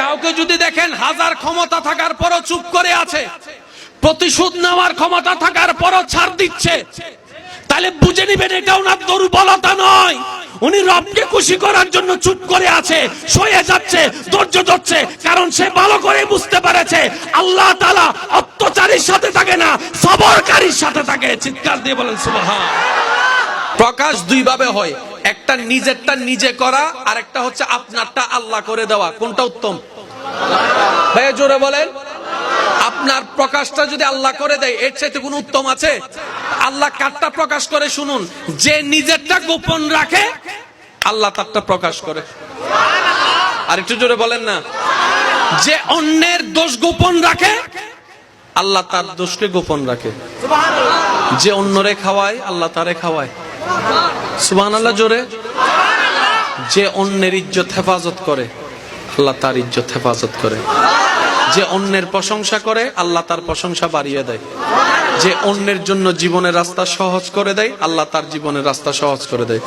কাউকে যদি দেখেন হাজার ক্ষমতা থাকার পরও চুপ করে আছে, প্রতিশোধ নেওয়ার ক্ষমতা থাকার পরও ছাড় দিচ্ছে, তাহলে বুঝে নিবেন এটা ওনার দুর্বলতা নয়, উনি রবকে খুশি করার জন্য চুপ করে আছে, সয়ে যাচ্ছে, ধৈর্য ধরছে, কারণ সে ভালো করে বুঝতে পেরেছে আল্লাহ তাআলা অত্যাচারীর সাথে থাকে না, সবরকারীর সাথে থাকে। চিৎকার দিয়ে বলেন সুবহান। প্রকাশ দুই ভাবে হয়, একটা নিজেরটা নিজে করা, আর একটা হচ্ছে আপনারটা আল্লাহ করে দেওয়া। কোনটা উত্তম ভাই জোরে বলেন? আপনার প্রকাশটা যদি আল্লাহ করে দেয় এর চাইতে কোনো উত্তম আছে? আল্লাহ কারটা প্রকাশ করে শুনুন, যে নিজেরটা গোপন রাখে আল্লাহ তারটা প্রকাশ করে। আর একটু জোরে বলেন না। যে অন্যের দোষ গোপন রাখে আল্লাহ তার দোষকে গোপন রাখে। যে অন্যরে খাওয়ায় আল্লাহ তারে খাওয়ায়। সুবহানাল্লাহ জোরে। যে অন্যের ইজ্জত হেফাজত করে আল্লাহ তার ইজ্জত হেফাজত করে। যে অন্যের প্রশংসা করে আল্লাহ তার প্রশংসা বাড়িয়ে দেয়। যে অন্যের জন্য জীবনের রাস্তা সহজ করে দেয় আল্লাহ তার জীবনের রাস্তা সহজ করে দেয়।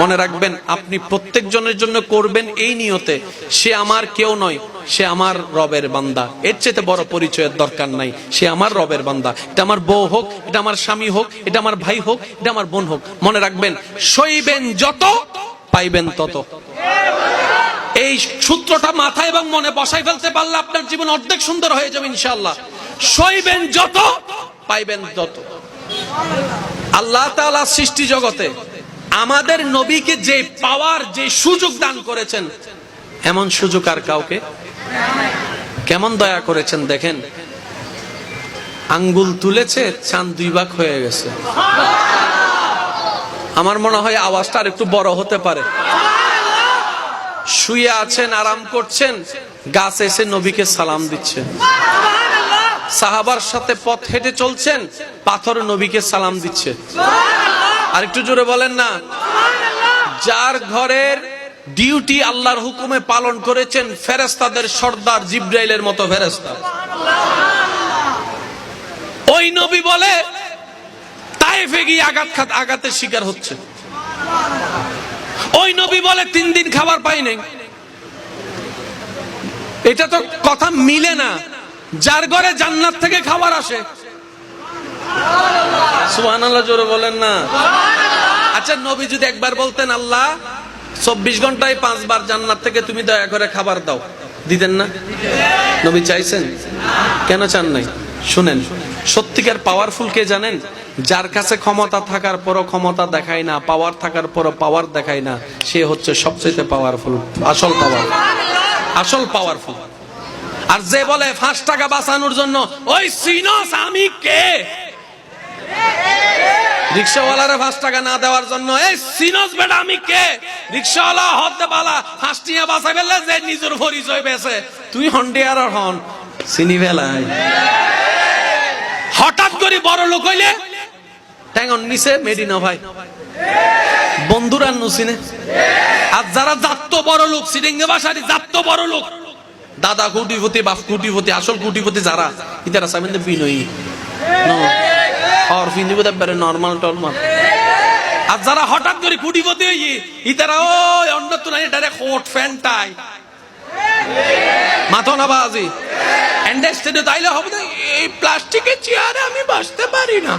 মনে রাখবেন, আপনি প্রত্যেক জনের জন্য করবেন এই নিয়তে সে আমার কেউ নয়, সে আমার রবের বান্দা। এর চেয়ে বড় পরিচয়ের দরকার নাই। সে আমার রবের বান্দা। এটা আমার বউ হোক, এটা আমার স্বামী হোক, এটা আমার ভাই হোক, এটা আমার বোন হোক। মনে রাখবেন, সইবেন যত পাইবেন তত। এই সূত্রটা মাথায় এবং মনে বসাই ফেলতে পারলে আপনার জীবন অর্ধেক সুন্দর হয়ে যাবে ইনশাআল্লাহ। সইবেন যত পাইবেন তত। আল্লাহ তাআলা সৃষ্টি জগতে আমাদের নবীকে যে পাওয়ার, যে সুযোগ দান করেছেন, এমন সুযোগ আর কাউকে। কেমন দয়া করেছেন দেখেন, আঙ্গুল তুলেছে চাঁদ দুই ভাগ হয়ে গেছে। আমার মনে হয় আওয়াজটা আর একটু বড় হতে পারে। শুয়ে আছেন, আরাম করছেন, গাছ এসে নবীকে সালাম দিচ্ছে। সাহাবার সাথে পথ হেঁটে চলছেন, পাথর নবীকে সালাম দিচ্ছে। আর একটু জোরে বলেন না। যার ঘরের ডিউটি আল্লাহর হুকুমে পালন করেছেন ফেরেশতাদের সর্দার জিবরাইলের মতো ফেরেশতা, ওই নবী বলে তায়েফে গিয়ে আঘাতের শিকার হচ্ছে। ওই নবী বলে 3 দিন খাবার পাই নাই। এটা তো কথা মিলে না। যার ঘরে জান্নাত থেকে খাবার আসে, সুবহানাল্লাহ জোরে বলেন না। আচ্ছা, নবী যদি একবার বলতেন আল্লাহ 24 ঘন্টায় 5 বার জান্নাত থেকে তুমি দয়া করে খাবার দাও, দিতেন না? নবী চাইছেন? কেন চান নাই? শুনেন, সত্যিকার পাওয়ারফুল কে জানেন? যার কাছে ক্ষমতা থাকার পরও ক্ষমতা দেখায় না, পাওয়ার থাকার পরও পাওয়ার দেখায় না, সে হচ্ছে সবচেয়ে পাওয়ারফুল, আসল পাওয়ার, আসল পাওয়ারফুল। আর যে বলে 5 টাকা বাঁচানোর জন্য, ওই সিনস আমি কে? রিকশাওয়ালারে 5 টাকা না দেওয়ার জন্য, এই সিনস বেটা আমি কে? রিকশাওয়ালা হতে বালা 5 টাকা বাঁচাই ফেললে যে নিজের পরিচয় বেছে, তুই হন্ডিয়ার হন চিনি ফেলাই। হঠাৎ করে বড় লোক হইলে ট্যাঙ্গন নিচে মেডিনা ভাই বন্ধুরা নুসিনে। আর যারা জাত বড় লোক, সিরিঙ্গে বাসারি জাত বড় লোক, দাদা কোটিপতি, বাপ কোটিপতি, আসল কোটিপতি যারা, ইতারা সামনে বিনয়ী নরমাল টরমাল। আর যারা হঠাৎ করে কোটিপতি হই, ইতারা ওই অন্য তো নাই, এটারে কোট ফ্যান্টাই মাথা না বাজি এন্ডারস্ট্যান্ড তাইলে হবে না। এই প্লাস্টিকের চেয়ারে আমি বসতে পারি না,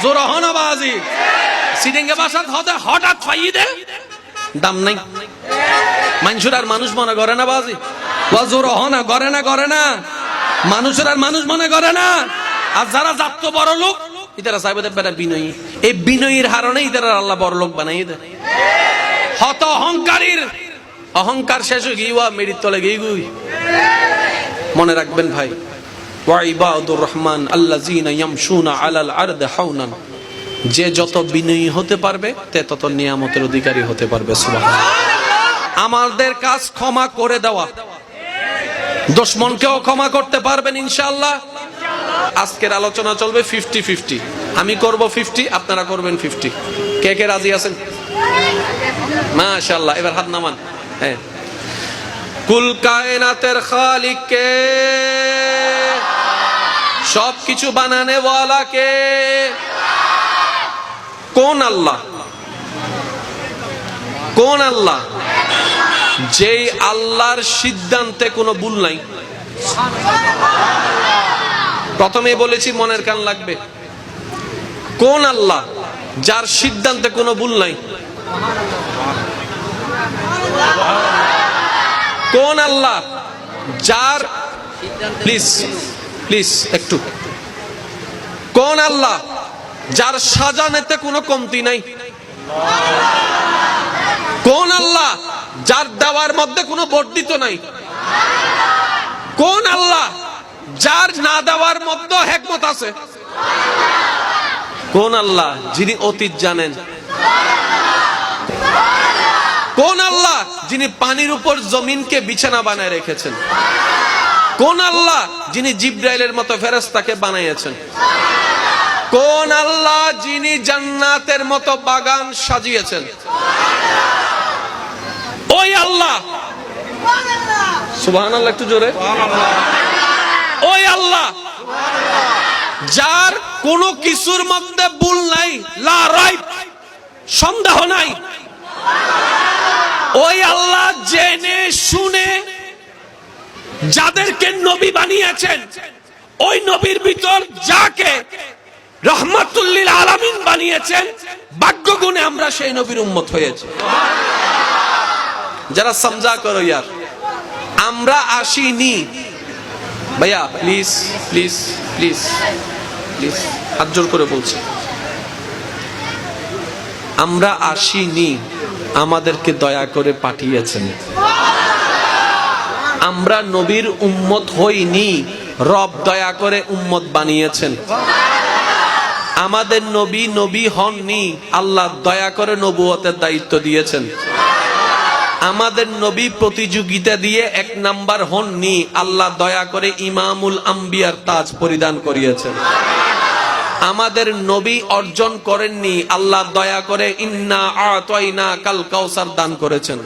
জোর হনা বাজি। সিরিঙ্গে বাসাত হতে হঠাৎ ফাইয়ে দে, দাম নাই। মানুষের আর মানুষ মনে করে না বাজি, জোর হনা করে না, করে না। মানুষের আর মানুষ মনে করে না। আর যারা জাত বড় লোক, ইতারা চাইবে বেটা বিনয়ী। এই বিনয়ীর হারণে ইতারা আল্লাহ বড় লোক বানাই দেয়। হত অহংকারীর অহংকার শেষ হয়ে গিয়ে মেরির তলে গিয়ে গুই। মনে রাখবেন ভাই, ওয়া ইবাদুর রহমান আল্লাযীনা ইয়ামশুনা আলাল আরদি হাওনান। যে যত বিনয়ী হতে পারবে তে তত নিয়ামতের অধিকারী হতে পারবে। সুবহানাল্লাহ। আমাদের কাজ ক্ষমা করে দেওয়া। দুশমনকেও ক্ষমা করতে পারবেন ইনশাআল্লাহ। আজকের আলোচনা চলবে 50-50। আমি করব 50, আপনারা করবেন 50। কে কে রাজি আছেন? মাশাআল্লাহ। এবার হাত নামান। হ্যাঁ, কুল কায়নাতের খালিক কে? সবকিছু বানানে ওয়ালা কে? কোন আল্লাহ? কোন আল্লাহ? যেই আল্লাহর সিদ্ধান্তে কোনো ভুল নাই। প্রথমে বলেছি মনের কান লাগবে। কোন আল্লাহ যার সিদ্ধান্তে কোনো ভুল নাই? কোন আল্লাহ যার, প্লিজ প্লিজ একটু, কোন আল্লাহ যার সাজানেতে কোনো কমতি নাই? কোন আল্লাহ যার দেওয়ার মধ্যে কোনো বর্ধিত নাই? কোন আল্লাহ যার না দেওয়ার মধ্যে হিকমত আছে? কোন আল্লাহ যিনি অতীত জানেন? কোন আল্লাহ যিনি পানির উপর জমিনকে বিছানা বানায় রেখেছেন? কোন আল্লাহ যিনি জিব্রাইলের মতো ফেরেশতাকে বানিয়েছেন? কোন আল্লাহ যিনি জান্নাতের মতো বাগান সাজিয়েছেন? ওই আল্লাহ, সুবহানাল্লাহ, একটু জোরে। ওই আল্লাহ যার কোনো কিছুর মধ্যে ভুল নাই, লা রাইব, সন্দেহ নাই। ওই আল্লাহ জেনে শুনে যাদেরকে নবী বানিয়েছেন, ওই নবীর ভিতর যাকে রহমাতুল লিল আলামিন বানিয়েছেন, ভাগ্যগুণে আমরা সেই নবীর উম্মত হয়েছি। যারা সমঝা করো ইয়ার, আমরা আসিনি ভাইয়া, প্লিজ প্লিজ প্লিজ প্লিজ হাত জোর করে বলছি, আমরা আসিনি, আমাদেরকে দয়া করে পাঠিয়েছেন। আমরা নবীর উম্মত হইনি, রব দয়া করে উম্মত বানিয়েছেন। আমাদের নবী নবী হননি, আল্লাহ দয়া করে নবুয়তের দায়িত্ব দিয়েছেন। আমাদের নবী প্রতিযোগিতা দিয়ে 1 নাম্বার হননি, আল্লাহ দয়া করে ইমামুল আম্বিয়ার তাজ পরিধান করিয়েছেন। আমাদের নবী অর্জন করেননি, আল্লাহ দয়া করে ইন্না আতাইনা কাল কাউসার দান করেছেন।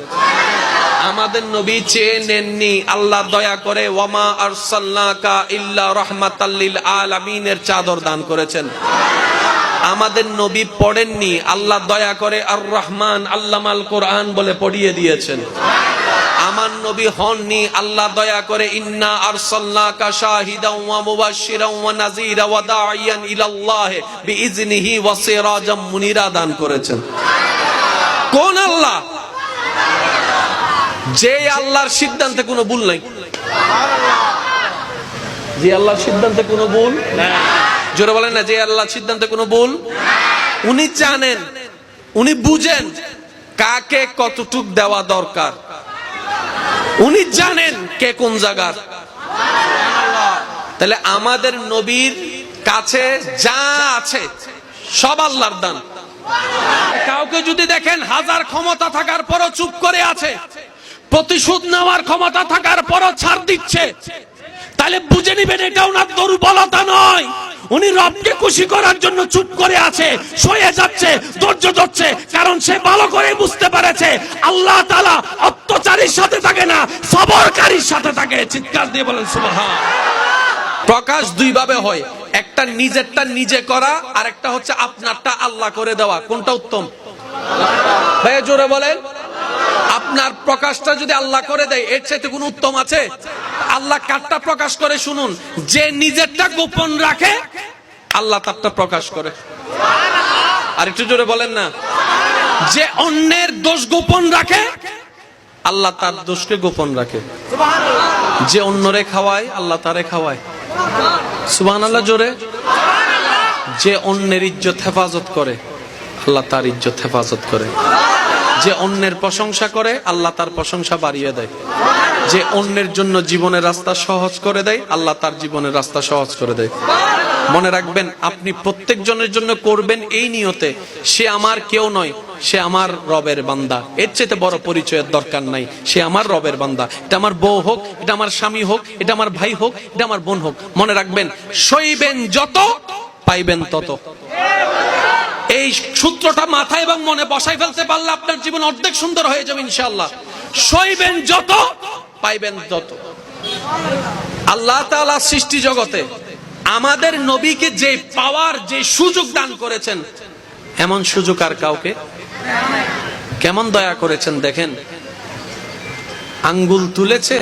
আমাদের নবী চেয়ে নেননি, আল্লাহ দয়া করে ওয়ামা আরসালনাকা ইল্লা রাহমাতাল লিল আলামিনের চাদর দান করেছেন। আমাদের নবী পড়েননি, আল্লাহ দয়া করে আর রহমান আল্লামাল কোরআন বলে পড়িয়ে দিয়েছেন। আমার নবী হননি, আল্লাহ দয়া করে ইন্না আরসালনাকা শাহিদাও ওয়া মুবাশশিরাও ওয়া নাযীরা ওয়া দাঈয়ান ইলাল্লাহ বিইজনিহি ওয়া সিরাজাম মুনিরা দান করেছেন। কোন আল্লাহ? যে আল্লাহর সিদ্ধান্তে কোনো ভুল নাই। যে আল্লাহর সিদ্ধান্তে কোনো ভুল নাই। জোরে বলেন না, যে আল্লাহর সিদ্ধান্তে কোনো ভুল। উনি জানেন, উনি বুঝেন কাকে কতটুক দেওয়া দরকার। উনি জানেন কে কোন জায়গার। তাহলে আমাদের নবীর কাছে যা আছে সব আল্লাহর দান। কাউকে যদি দেখেন হাজার ক্ষমতা থাকার পরও চুপ করে আছে, প্রতিশোধ নেওয়ার ক্ষমতা থাকার পরও ছাড় দিচ্ছে, তাহলে বুঝে নিবেন এটা ওনার দুর্বলতা নয়। উনি রবকে খুশি করার জন্য চুপ করে আছে, সয়ে যাচ্ছে, ধৈর্য ধরছে, কারণ সে ভালো করে বুঝতে পেরেছে আল্লাহ তাআলা অত্যাচারীর সাথে থাকে না, সবরকারীর সাথে থাকে। চিৎকার দিয়ে বলেন সুবহান। প্রকাশ দুই ভাবে হয়, একটা নিজেরটা নিজে করা, আর একটা হচ্ছে আপনারটা আল্লাহ করে দেওয়া। কোনটা উত্তম ভাই? জোরে বলেন। আপনার প্রকাশটা যদি আল্লাহ করে দেয়, এর চাইতে কোনো উত্তম আছে? আল্লাহ কারটা প্রকাশ করে শুনুন, যে নিজেরটা গোপন রাখে আল্লাহ তারটা প্রকাশ করে। আর একটু জোরে বলেন না। যে অন্যের দোষ গোপন রাখে আল্লাহ তার দোষকে গোপন রাখে। যে অন্যরে খাওয়ায় আল্লাহ তারে খাওয়ায়। সুবহানাল্লাহ জোরে। যে অন্যের ইজ্জত হেফাজত করে আল্লাহ তার ইজ্জত হেফাজত করে। যে অন্যের প্রশংসা করে আল্লাহ তার প্রশংসা বাড়িয়ে দেয়। যে অন্যের জন্য জীবনের রাস্তা সহজ করে দেয় আল্লাহ তার জীবনের রাস্তা সহজ করে দেয়। মনে রাখবেন, আপনি প্রত্যেক জনের জন্য করবেন এই নিয়তে, সে আমার কেউ নয়, সে আমার রবের বান্দা। এর চেয়ে বড় পরিচয়ের দরকার নাই। সে আমার রবের বান্দা। এটা আমার বউ হোক, এটা আমার স্বামী হোক, এটা আমার ভাই হোক, এটা আমার বোন হোক। মনে রাখবেন, সইবেন যত পাইবেন তত। এই সূত্রটা মাথায় এবং মনে বসাই ফেলতে পারলে আপনার জীবন অর্ধেক সুন্দর হয়ে যাবে ইনশাআল্লাহ। সইবেন যত পাইবেন তত। আল্লাহ তাআলা সৃষ্টি জগতে আমাদের নবীকে যে পাওয়ার, যে সুযোগ দান করেছেন, এমন সুযোগ আর কাউকে। কেমন দয়া করেছেন দেখেন। আঙ্গুল তুলেছে